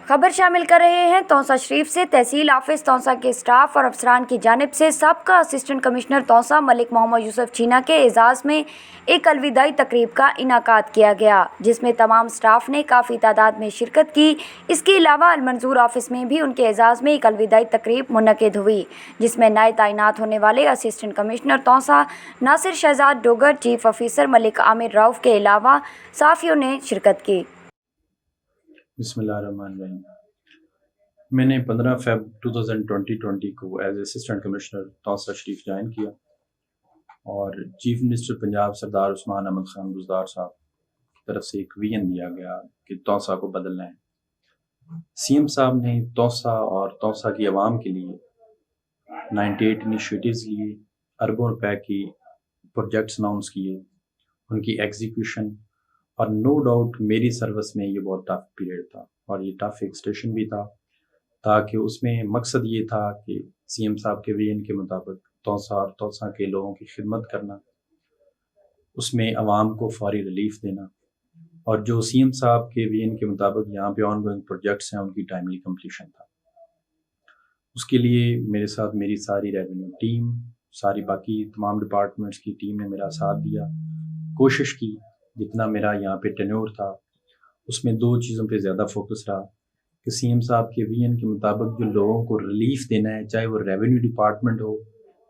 خبر شامل کر رہے ہیں تونسا شریف سے۔ تحصیل آفس تونسا کے اسٹاف اور افسران کی جانب سے سابقہ اسسٹنٹ کمشنر تونسا ملک محمد یوسف چینا کے اعزاز میں ایک الوداعی تقریب کا انعقاد کیا گیا، جس میں تمام اسٹاف نے کافی تعداد میں شرکت کی۔ اس کے علاوہ المنظور آفس میں بھی ان کے اعزاز میں ایک الوداعی تقریب منعقد ہوئی، جس میں نئے تعینات ہونے والے اسسٹنٹ کمشنر تونسا ناصر شہزاد ڈوگر، چیف آفیسر ملک عامر رؤف کے علاوہ صحافیوں نے شرکت کی۔ بسم اللہ الرحمن الرحیم۔ میں نے 15 فیب 2020 کو ایز اسسٹنٹ کمشنر تونسا شریف جوائن کیا اور چیف منسٹر پنجاب سردار عثمان احمد خان بزدار صاحب کی طرف سے ایک ویژن دیا گیا کہ تونسا کو بدلنا ہے۔ سی ایم صاحب نے تونسا اور تونسا کی عوام کے لیے 98 انیشیٹوز لیے، اربوں روپے کی پروجیکٹس اناؤنس کیے، ان کی ایگزیکیوشن، اور نو ڈاؤٹ میری سروس میں یہ بہت ٹف پیریڈ تھا اور یہ ٹف ایکسٹیشن بھی تھا، تاکہ اس میں مقصد یہ تھا کہ سی ایم صاحب کے ویژن کے مطابق تونسا اور تونسا کے لوگوں کی خدمت کرنا، اس میں عوام کو فوری ریلیف دینا، اور جو سی ایم صاحب کے ویژن کے مطابق یہاں پہ آن گوئنگ پروجیکٹس ہیں ان کی ٹائملی کمپلیشن تھا۔ اس کے لیے میرے ساتھ میری ساری ریونیو ٹیم، ساری باقی تمام ڈپارٹمنٹس کی ٹیم نے میرا ساتھ دیا، کوشش کی۔ جتنا میرا یہاں پہ ٹینیور تھا اس میں 2 چیزوں پہ زیادہ فوکس رہا کہ سی ایم صاحب کے ویژن کے مطابق جو لوگوں کو ریلیف دینا ہے، چاہے وہ ریونیو ڈپارٹمنٹ ہو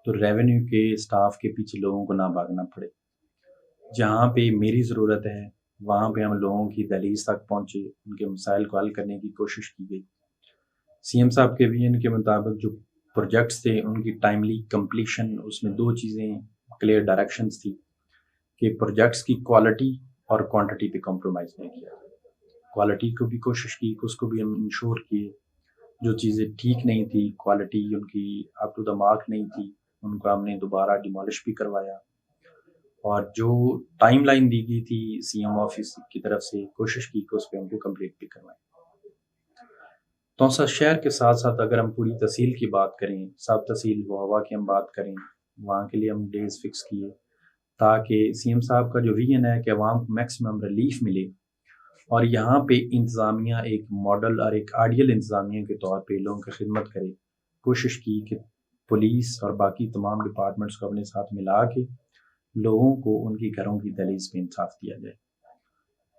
تو ریونیو کے اسٹاف کے پیچھے لوگوں کو نہ بھاگنا پڑے، جہاں پہ میری ضرورت ہے وہاں پہ ہم لوگوں کی دہلیز تک پہنچے، ان کے مسائل کو حل کرنے کی کوشش کی گئی۔ سی ایم صاحب کے ویژن کے مطابق جو پروجیکٹس تھے ان کی ٹائملی کمپلیشن، اس میں 2 چیزیں کلیئر ڈائریکشنز تھی کہ پروجیکٹس کی کوالٹی اور کوانٹٹی پہ کمپرومائز نہیں کیا۔ کوالٹی کو بھی کوشش کی کہ اس کو بھی ہم انشور کیے، جو چیزیں ٹھیک نہیں تھی، کوالٹی ان کی اپ ٹو دا مارک نہیں تھی، ان کو ہم نے دوبارہ ڈیمالش بھی کروایا، اور جو ٹائم لائن دی گئی تھی سی ایم آفس کی طرف سے کوشش کی کہ اس پہ ہم کو کمپلیٹ بھی کروائیں۔ تونسا شہر کے ساتھ ساتھ اگر ہم پوری تحصیل کی بات کریں، سب تحصیل وہ ہوا کی ہم بات کریں، وہاں کے لیے ہم ڈیز فکس کیے تاکہ سی ایم صاحب کا جو ویژن ہے کہ عوام کو میکسیمم ریلیف ملے، اور یہاں پہ انتظامیہ ایک ماڈل اور ایک آئیڈیل انتظامیہ کے طور پہ لوگوں کی خدمت کرے، کوشش کی کہ پولیس اور باقی تمام ڈپارٹمنٹس کو اپنے ساتھ ملا کے لوگوں کو ان کی گھروں کی دہلیز پہ انصاف دیا جائے۔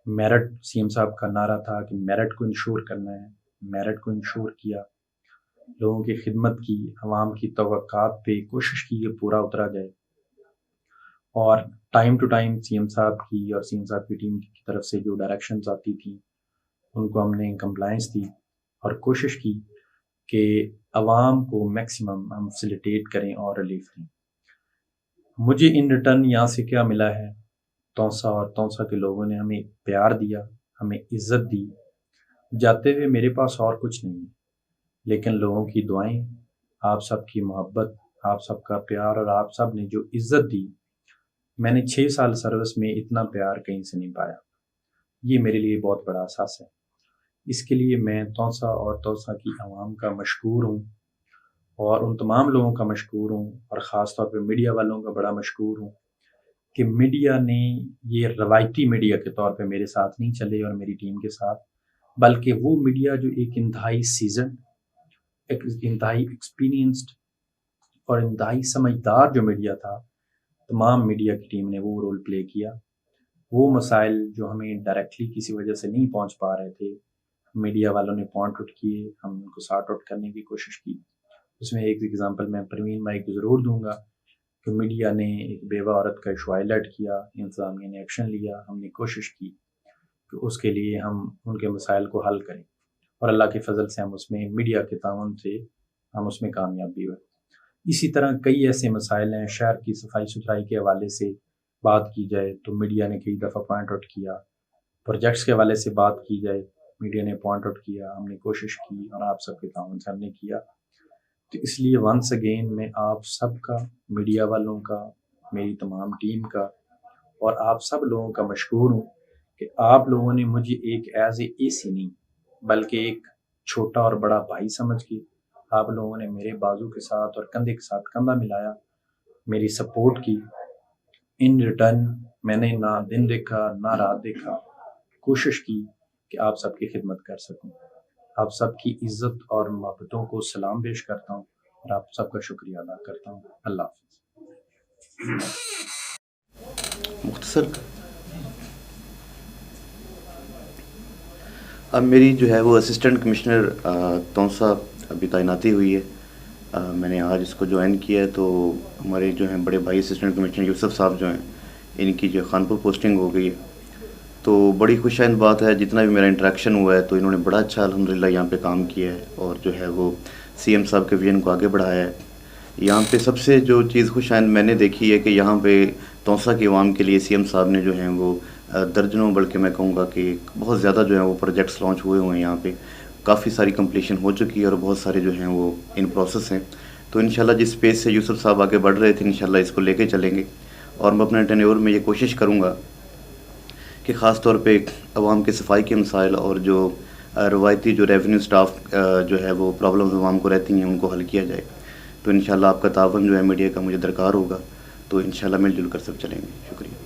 میرٹ سی ایم صاحب کا نعرہ تھا کہ میرٹ کو انشور کرنا ہے، میرٹ کو انشور کیا، لوگوں کی خدمت کی، عوام کی توقعات پہ کوشش کی کہ پورا اترا جائے، اور time to time C M صاحب کی اور سی ایم صاحب کی ٹیم کی طرف سے جو ڈائریکشنز آتی تھیں ان کو ہم نے کمپلائنس دی اور کوشش کی کہ عوام کو میکسیمم ہم فیسیلیٹیٹ کریں اور ریلیف دیں۔ مجھے ان ریٹرن یہاں سے کیا ملا ہے؟ تونسا اور تونسا کے لوگوں نے ہمیں پیار دیا، ہمیں عزت دی۔ جاتے ہوئے میرے پاس اور کچھ نہیں ہے، لیکن لوگوں کی دعائیں، آپ سب کی محبت، آپ سب کا پیار، اور آپ سب نے جو عزت دی، میں نے 6 سال سروس میں اتنا پیار کہیں سے نہیں پایا۔ یہ میرے لیے بہت بڑا احساس ہے۔ اس کے لیے میں تونسا اور تونسا کی عوام کا مشکور ہوں، اور ان تمام لوگوں کا مشکور ہوں، اور خاص طور پہ میڈیا والوں کا بڑا مشکور ہوں کہ میڈیا نے یہ روایتی میڈیا کے طور پہ میرے ساتھ نہیں چلے اور میری ٹیم کے ساتھ، بلکہ وہ میڈیا جو ایک انتہائی سیزن، ایک انتہائی ایکسپیرینسڈ اور انتہائی سمجھدار جو میڈیا تھا، تمام میڈیا کی ٹیم نے وہ رول پلے کیا۔ وہ مسائل جو ہمیں ڈائریکٹلی کسی وجہ سے نہیں پہنچ پا رہے تھے، میڈیا والوں نے پوائنٹ آؤٹ کیے، ہم ان کو سارٹ آؤٹ کرنے کی کوشش کی۔ اس میں ایک ایگزامپل میں پروین بھائی کو ضرور دوں گا کہ میڈیا نے ایک بیوہ عورت کا ایشو ہائی لائٹ کیا، انتظامیہ نے ایکشن لیا، ہم نے کوشش کی کہ اس کے لیے ہم ان کے مسائل کو حل کریں، اور اللہ کے فضل سے ہم اس میں میڈیا کے تعاون سے ہم اس میں کامیاب بھی ہوئے۔ اسی طرح کئی ایسے مسائل ہیں، شہر کی صفائی ستھرائی کے حوالے سے بات کی جائے تو میڈیا نے کئی دفعہ پوائنٹ آؤٹ کیا، پروجیکٹس کے حوالے سے بات کی جائے میڈیا نے پوائنٹ آؤٹ کیا، ہم نے کوشش کی، اور آپ سب کے تعاون سے ہم نے کیا۔ تو اس لیے ونس اگین میں آپ سب کا، میڈیا والوں کا، میری تمام ٹیم کا، اور آپ سب لوگوں کا مشکور ہوں کہ آپ لوگوں نے مجھے ایک ایز اے سی نہیں بلکہ ایک چھوٹا اور بڑا بھائی سمجھ کے آپ لوگوں نے میرے بازو کے ساتھ اور کندھے کے ساتھ کندھا ملایا، میری سپورٹ کی، ان ریٹرن میں نے نہ دن دیکھا نہ رات دیکھا، کوشش کی کہ آپ سب کی خدمت کر سکوں. آپ سب کی عزت اور محبتوں کو سلام پیش کرتا ہوں اور آپ سب کا شکریہ ادا کرتا ہوں. اللہ حافظ. مختصر اب میری جو ہے وہ اسسٹنٹ کمشنر تونسا ابھی تعیناتی ہوئی ہے. میں نے آج اس کو جوائن کیا ہے. تو ہمارے جو ہیں بڑے بھائی اسسٹنٹ کمشنر یوسف صاحب جو ہیں ان کی جو خانپور پوسٹنگ ہو گئی ہے. تو بڑی خوش آئند بات ہے. جتنا بھی میرا انٹریکشن ہوا ہے تو انہوں نے بڑا اچھا الحمدللہ یہاں پہ کام کیا ہے اور جو ہے وہ سی ایم صاحب کے ویژن کو آگے بڑھایا ہے. یہاں پہ سب سے جو چیز خوش آئند میں نے دیکھی ہے کہ یہاں پہ تونسا کے عوام کے لیے سی ایم صاحب نے جو ہیں وہ درجنوں بلکہ میں کہوں گا کہ بہت زیادہ جو ہیں وہ پروجیکٹس لانچ ہوئے ہیں یہاں پہ. کافی ساری کمپلیشن ہو چکی ہے اور بہت سارے جو ہیں وہ ان پروسیس ہیں. تو انشاءاللہ جس پیس سے یوسف صاحب آگے بڑھ رہے تھے انشاءاللہ اس کو لے کے چلیں گے. اور میں اپنے ٹینیور میں یہ کوشش کروں گا کہ خاص طور پہ عوام کے صفائی کے مسائل اور جو روایتی جو ریونیو سٹاف جو ہے وہ پرابلمز عوام کو رہتی ہیں ان کو حل کیا جائے. تو انشاءاللہ آپ کا تعاون جو ہے میڈیا کا مجھے درکار ہوگا. تو انشاءاللہ مل جل کر سب چلیں گے. شکریہ.